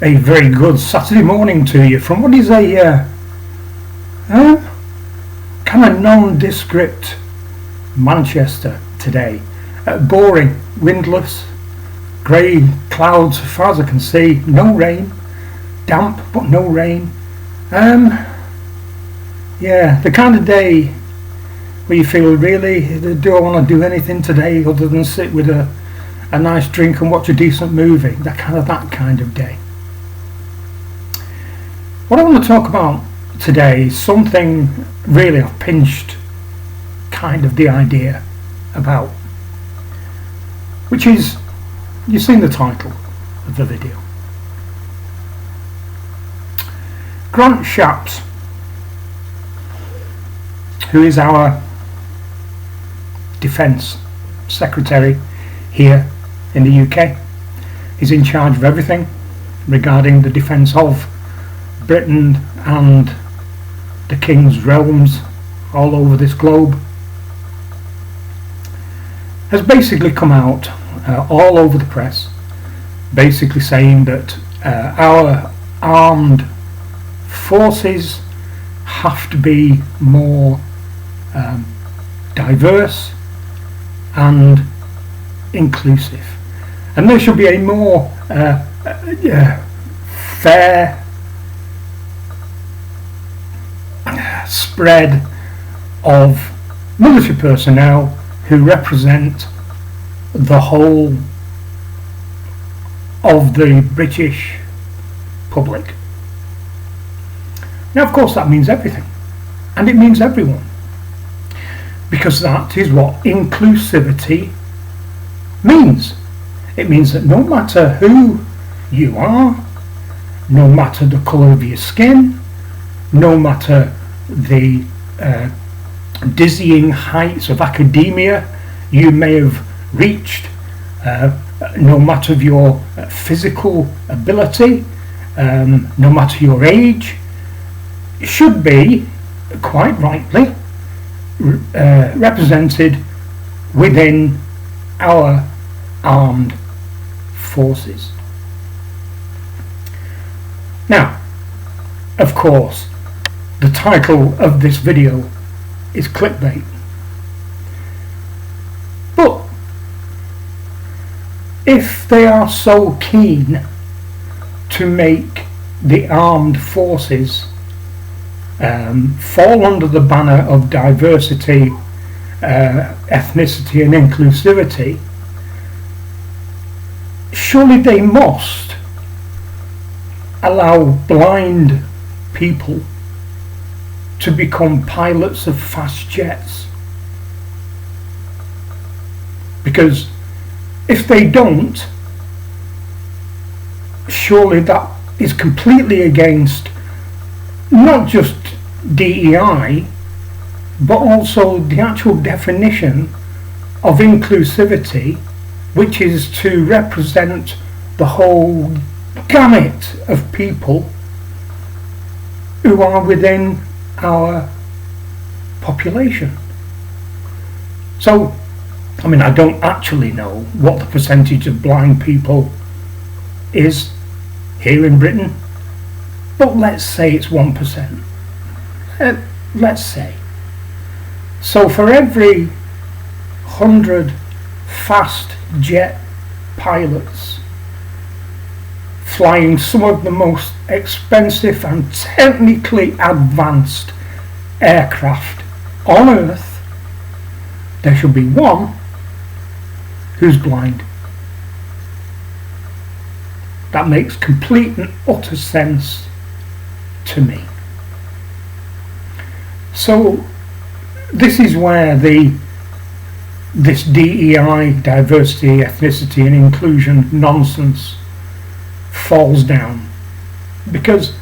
A very good Saturday morning to you from what is a kind of nondescript Manchester today. Boring, windless, grey clouds as far as I can see, no rain, damp but no rain. Yeah, the kind of day where you feel, really, do I want to do anything today other than sit with a nice drink and watch a decent movie? That kind of day. What I want to talk about today is something really I've pinched kind of the idea about, which is, you've seen the title of the video. Grant Shapps, who is our Defence Secretary here in the UK, is in charge of everything regarding the defence of Britain and the King's realms all over this globe, has basically come out all over the press, basically saying that our armed forces have to be more diverse and inclusive, and there should be a more fair spread of military personnel who represent the whole of the British public. Now, of course, that means everything, and it means everyone, because that is what inclusivity means. It means that no matter who you are, no matter the colour of your skin, no matter the dizzying heights of academia you may have reached, no matter your physical ability, no matter your age, should be, quite rightly, represented within our armed forces. Now, of course, the title of this video is clickbait, but if they are so keen to make the armed forces fall under the banner of diversity, ethnicity and inclusivity, surely they must allow blind people to become pilots of fast jets. Because if they don't, surely that is completely against not just DEI, but also the actual definition of inclusivity, which is to represent the whole gamut of people who are within our population. So, I mean, I don't actually know what the percentage of blind people is here in Britain, but let's say it's 1%. Let's say. So for every 100 fast jet pilots flying some of the most expensive and technically advanced aircraft on Earth, there should be one who's blind. That makes complete and utter sense to me. So this is where this DEI, diversity, ethnicity and inclusion nonsense falls down. Because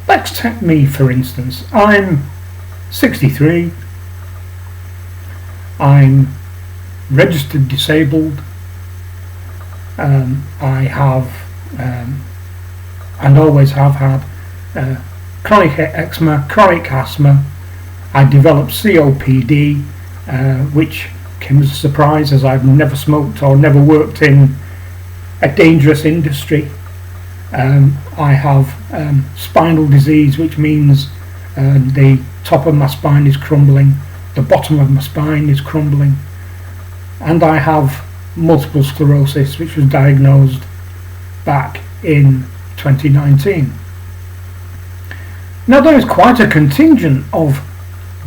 let's take me for instance. I'm 63, I'm registered disabled, I have and always have had chronic eczema, chronic asthma. I developed COPD, which came as a surprise as I've never smoked or never worked in a dangerous industry. I have spinal disease, which means the top of my spine is crumbling, the bottom of my spine is crumbling, and I have multiple sclerosis, which was diagnosed back in 2019. Now there is quite a contingent of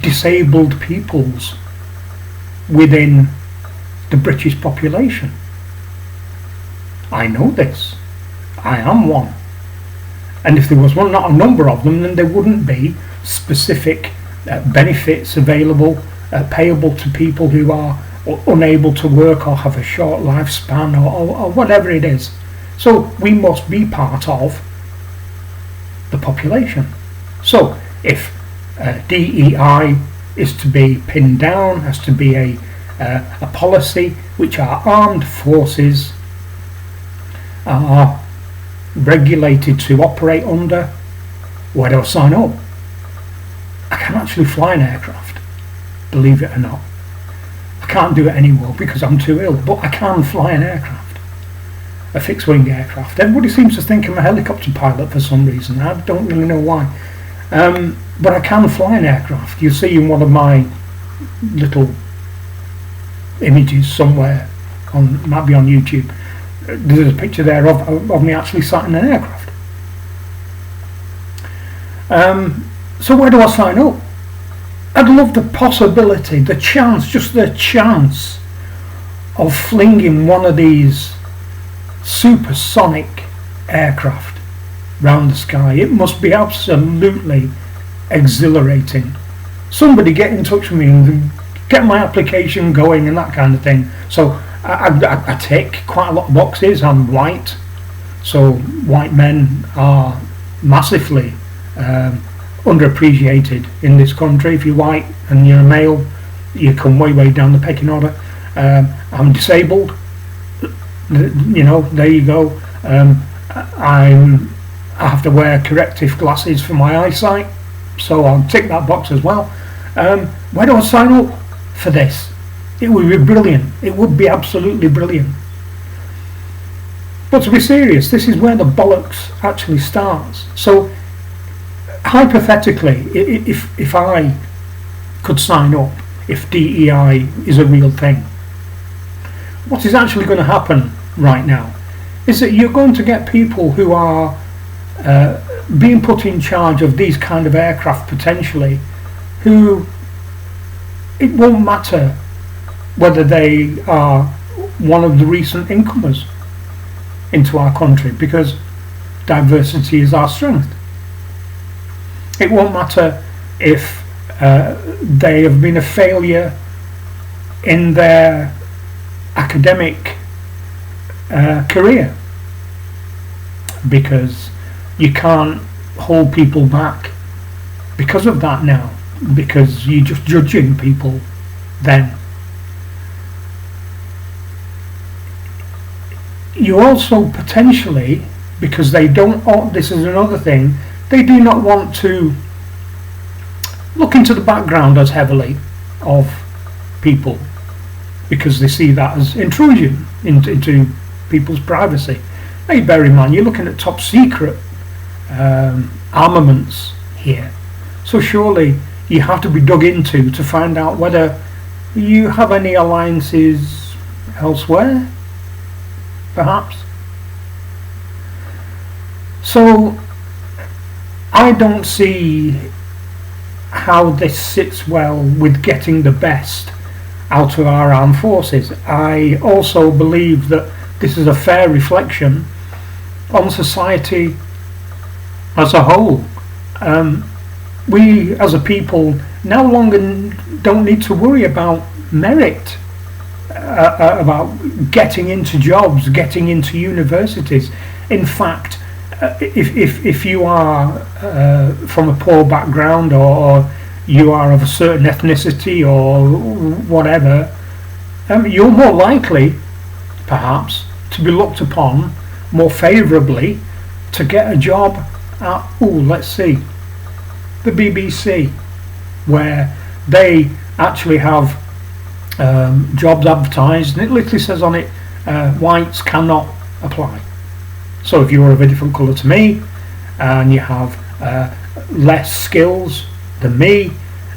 disabled peoples within the British population. I know this. I am one. And if there was one, not a number of them, then there wouldn't be specific benefits available, payable to people who are unable to work or have a short lifespan or whatever it is. So we must be part of the population. So if DEI is to be pinned down, has to be a policy which our armed forces are regulated to operate under, where do I sign up? I can actually fly an aircraft, believe it or not. I can't do it anymore because I'm too ill, but I can fly an aircraft, a fixed wing aircraft. Everybody seems to think I'm a helicopter pilot for some reason. I don't really know why. But I can fly an aircraft. You'll see in one of my little images somewhere, might be on YouTube, there's a picture there of me actually sat in an aircraft. So where do I sign up? I'd love the possibility, the chance, just the chance of flinging one of these supersonic aircraft round the sky. It must be absolutely exhilarating. Somebody get in touch with me and get my application going and that kind of thing. So I tick quite a lot of boxes. I'm white, so white men are massively underappreciated in this country. If you're white and you're a male, you come way down the pecking order. I'm disabled, you know, there you go. I have to wear corrective glasses for my eyesight, so I'll tick that box as well. Where do I sign up for this? It would be brilliant. It would be absolutely brilliant. But to be serious, this is where the bollocks actually starts. So hypothetically, if I could sign up, if DEI is a real thing, what is actually going to happen right now is that you're going to get people who are being put in charge of these kind of aircraft potentially, who it won't matter whether they are one of the recent incomers into our country, because diversity is our strength. It won't matter if they have been a failure in their academic career, because you can't hold people back because of that now, because you're just judging people then. You also potentially, because they don't, this is another thing, they do not want to look into the background as heavily of people, because they see that as intrusion into people's privacy. Now you bear in mind, you're looking at top secret armaments here, so surely you have to be dug into to find out whether you have any alliances elsewhere, perhaps. So I don't see how this sits well with getting the best out of our armed forces. I also believe that this is a fair reflection on society as a whole. We as a people no longer don't need to worry about merit, about getting into jobs, getting into universities. In fact, if you are from a poor background, or you are of a certain ethnicity or whatever, you're more likely perhaps to be looked upon more favourably to get a job at, let's see, the BBC, where they actually have jobs advertised, and it literally says on it, whites cannot apply. So if you're of a different colour to me and you have less skills than me,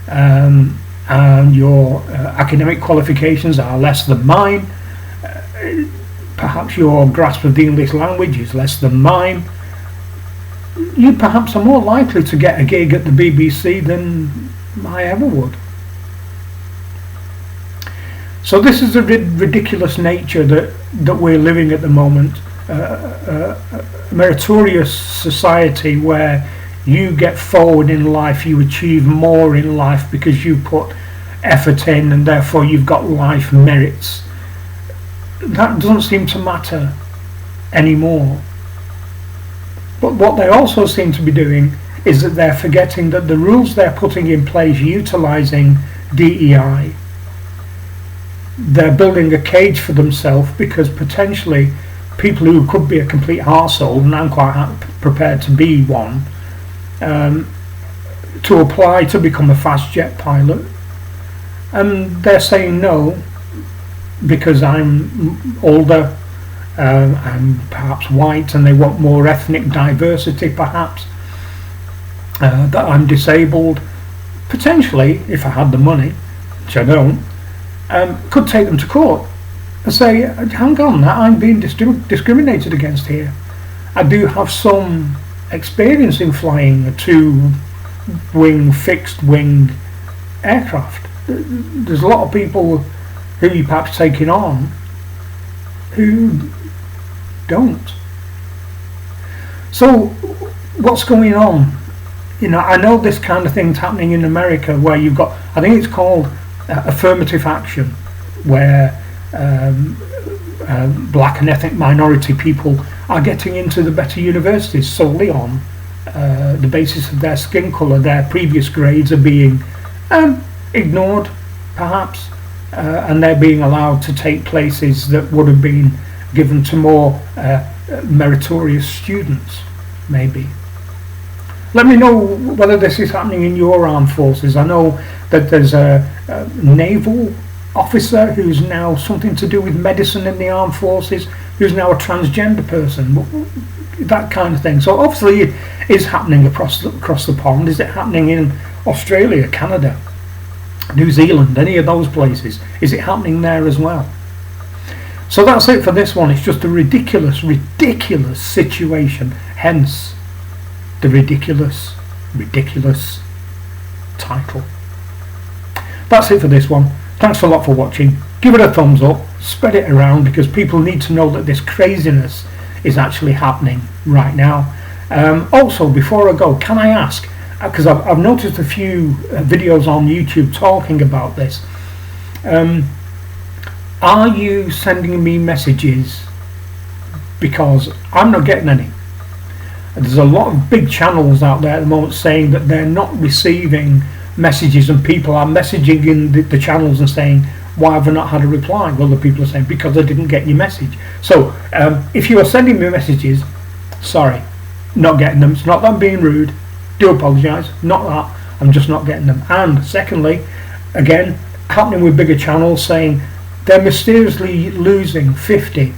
and your academic qualifications are less than mine, perhaps your grasp of the English language is less than mine, you perhaps are more likely to get a gig at the BBC than I ever would. So this is the ridiculous nature that we're living at the moment, a meritorious society where you get forward in life, you achieve more in life because you put effort in, and therefore you've got life merits. That doesn't seem to matter anymore. But what they also seem to be doing is that they're forgetting that the rules they're putting in place utilising DEI, they're building a cage for themselves, because potentially people who could be a complete arsehole, and I'm quite prepared to be one, to apply to become a fast jet pilot, and they're saying no because I'm older, I'm perhaps white, and they want more ethnic diversity perhaps, that I'm disabled. Potentially, if I had the money, which I don't, could take them to court and say, hang on, I'm being discriminated against here. I do have some experience in flying a two-wing, fixed-wing aircraft. There's a lot of people who you're perhaps taking on who don't. So what's going on? You know, I know this kind of thing's happening in America, where you've got, I think it's called affirmative action, where black and ethnic minority people are getting into the better universities solely on the basis of their skin colour. Their previous grades are being ignored, perhaps, and they're being allowed to take places that would have been given to more meritorious students, maybe. Let me know whether this is happening in your armed forces. I know that there's a naval officer who's now something to do with medicine in the armed forces, who's now a transgender person, that kind of thing. So obviously it is happening across the pond. Is it happening in Australia, Canada, New Zealand, any of those places? Is it happening there as well? So that's it for this one. It's just a ridiculous situation, hence the ridiculous title. That's it for this one. Thanks a lot for watching. Give it a thumbs up, spread it around, because people need to know that this craziness is actually happening right now. Also, before I go, can I ask, because I've noticed a few videos on YouTube talking about this, are you sending me messages? Because I'm not getting any. There's a lot of big channels out there at the moment saying that they're not receiving messages, and people are messaging in the channels and saying, why have I not had a reply? Well, the people are saying, because I didn't get your message. So if you are sending me messages, sorry, not getting them. It's not that I'm being rude, do apologise, not that, I'm just not getting them. And secondly, again, happening with bigger channels saying they're mysteriously losing 50,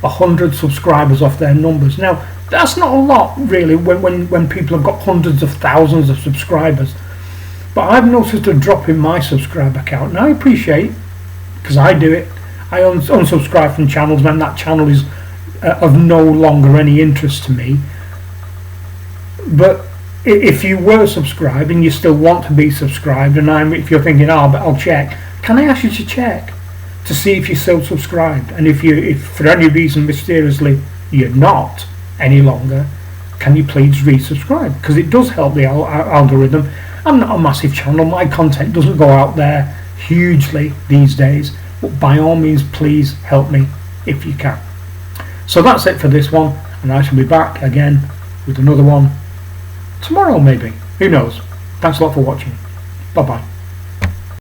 100 subscribers off their numbers. Now, that's not a lot really when people have got hundreds of thousands of subscribers. But I've noticed a drop in my subscriber count, and I appreciate, because I do it, I unsubscribe from channels when that channel is of no longer any interest to me. But if you were subscribed and you still want to be subscribed, and if you're thinking, oh, but I'll check, can I ask you to check to see if you're still subscribed? And if for any reason mysteriously you're not any longer, can you please resubscribe? Because it does help the algorithm. I'm not a massive channel, my content doesn't go out there hugely these days, but by all means please help me if you can. So that's it for this one, and I shall be back again with another one tomorrow maybe, who knows. Thanks a lot for watching. Bye bye.